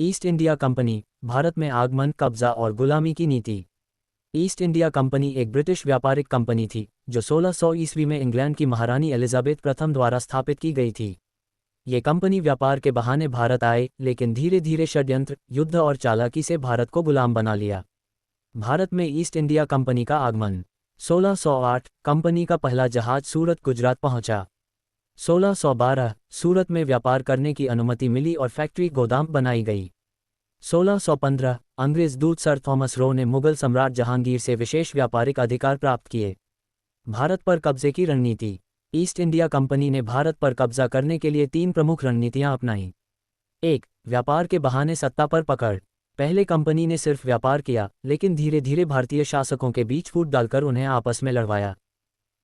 East India company, Bharat में आगमन, कब्जा और गुलामी की नीति। ईस्ट इंडिया कंपनी एक ब्रिटिश व्यापारिक कंपनी थी जो 1600 ईस्वी में इंग्लैंड की महारानी एलिजाबेथ प्रथम द्वारा स्थापित की गई थी। ये कंपनी व्यापार के बहाने भारत आए, लेकिन धीरे धीरे षड्यंत्र, युद्ध और चालाकी से भारत को गुलाम बना लिया। भारत में ईस्ट इंडिया कंपनी का आगमन। 1608 कंपनी का पहला जहाज सूरत, गुजरात पहुंचा। 1612 सूरत में व्यापार करने की अनुमति मिली और फैक्ट्री गोदाम बनाई गई। 1615 अंग्रेज दूत सर थॉमस रो ने मुगल सम्राट जहांगीर से विशेष व्यापारिक अधिकार प्राप्त किए। भारत पर कब्जे की रणनीति। ईस्ट इंडिया कंपनी ने भारत पर कब्जा करने के लिए 3 प्रमुख रणनीतियां अपनाईं। 1. व्यापार के बहाने सत्ता पर पकड़। पहले कंपनी ने सिर्फ व्यापार किया, लेकिन धीरे धीरे भारतीय शासकों के बीच फूट डालकर उन्हें आपस में लड़वाया।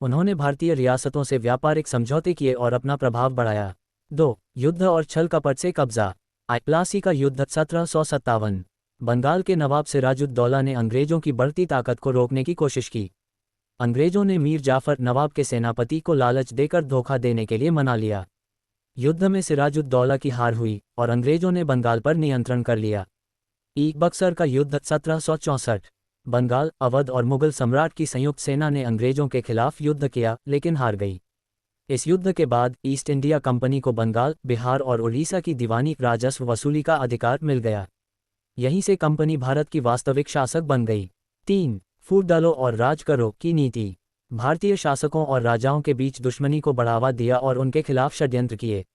उन्होंने भारतीय रियासतों से व्यापारिक समझौते किए और अपना प्रभाव बढ़ाया। 2. युद्ध और छल कपट से कब्जा। प्लासी का युद्ध 1757। बंगाल के नवाब सिराजुद्दौला ने अंग्रेजों की बढ़ती ताकत को रोकने की कोशिश की। अंग्रेजों ने मीर जाफर, नवाब के सेनापति, को लालच देकर धोखा देने के लिए मना लिया। युद्ध में सिराजुद्दौला की हार हुई और अंग्रेजों ने बंगाल पर नियंत्रण कर लिया। बक्सर का युद्ध 1764। बंगाल, अवध और मुगल सम्राट की संयुक्त सेना ने अंग्रेजों के खिलाफ युद्ध किया, लेकिन हार गई। इस युद्ध के बाद ईस्ट इंडिया कंपनी को बंगाल, बिहार और उड़ीसा की दीवानी राजस्व वसूली का अधिकार मिल गया। यहीं से कंपनी भारत की वास्तविक शासक बन गई। 3. फूट डालो और राज करो की नीति। भारतीय शासकों और राजाओं के बीच दुश्मनी को बढ़ावा दिया और उनके खिलाफ षड्यंत्र किए।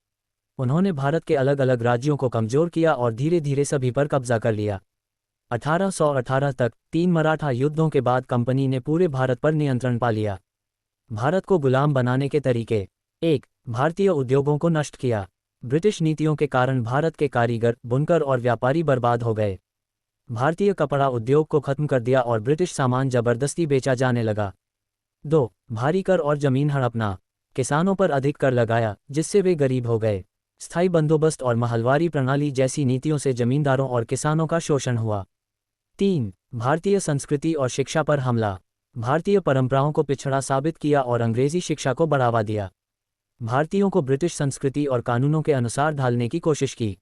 उन्होंने भारत के अलग अलग राज्यों को कमजोर किया और धीरे धीरे सभी पर कब्जा कर लिया। 1818 तक 3 मराठा युद्धों के बाद कंपनी ने पूरे भारत पर नियंत्रण पा लिया। भारत को गुलाम बनाने के तरीके। 1. भारतीय उद्योगों को नष्ट किया। ब्रिटिश नीतियों के कारण भारत के कारीगर, बुनकर और व्यापारी बर्बाद हो गए। भारतीय कपड़ा उद्योग को खत्म कर दिया और ब्रिटिश सामान जबरदस्ती बेचा जाने लगा। 2. भारी कर और जमीन हड़पना। किसानों पर अधिक कर लगाया, जिससे वे गरीब हो गए। स्थायी बंदोबस्त और महलवारी प्रणाली जैसी नीतियों से जमींदारों और किसानों का शोषण हुआ। 3. भारतीय संस्कृति और शिक्षा पर हमला। भारतीय परंपराओं को पिछड़ा साबित किया और अंग्रेजी शिक्षा को बढ़ावा दिया। भारतीयों को ब्रिटिश संस्कृति और कानूनों के अनुसार ढालने की कोशिश की।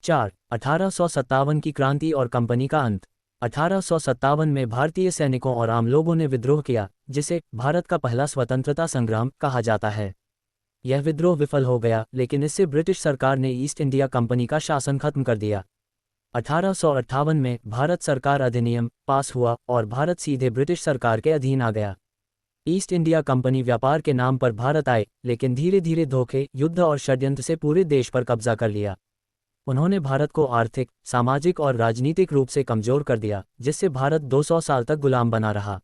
4. 1857 की क्रांति और कंपनी का अंत। 1857 में भारतीय सैनिकों और आम लोगों ने विद्रोह किया, जिसे भारत का पहला स्वतंत्रता संग्राम कहा जाता है। यह विद्रोह विफल हो गया, लेकिन इससे ब्रिटिश सरकार ने ईस्ट इंडिया कंपनी का शासन खत्म कर दिया। 1858 में भारत सरकार अधिनियम पास हुआ और भारत सीधे ब्रिटिश सरकार के अधीन आ गया। ईस्ट इंडिया कंपनी व्यापार के नाम पर भारत आए, लेकिन धीरे धीरे धोखे, युद्ध और षड्यंत्र से पूरे देश पर कब्जा कर लिया। उन्होंने भारत को आर्थिक, सामाजिक और राजनीतिक रूप से कमजोर कर दिया, जिससे भारत 200 साल तक गुलाम बना रहा।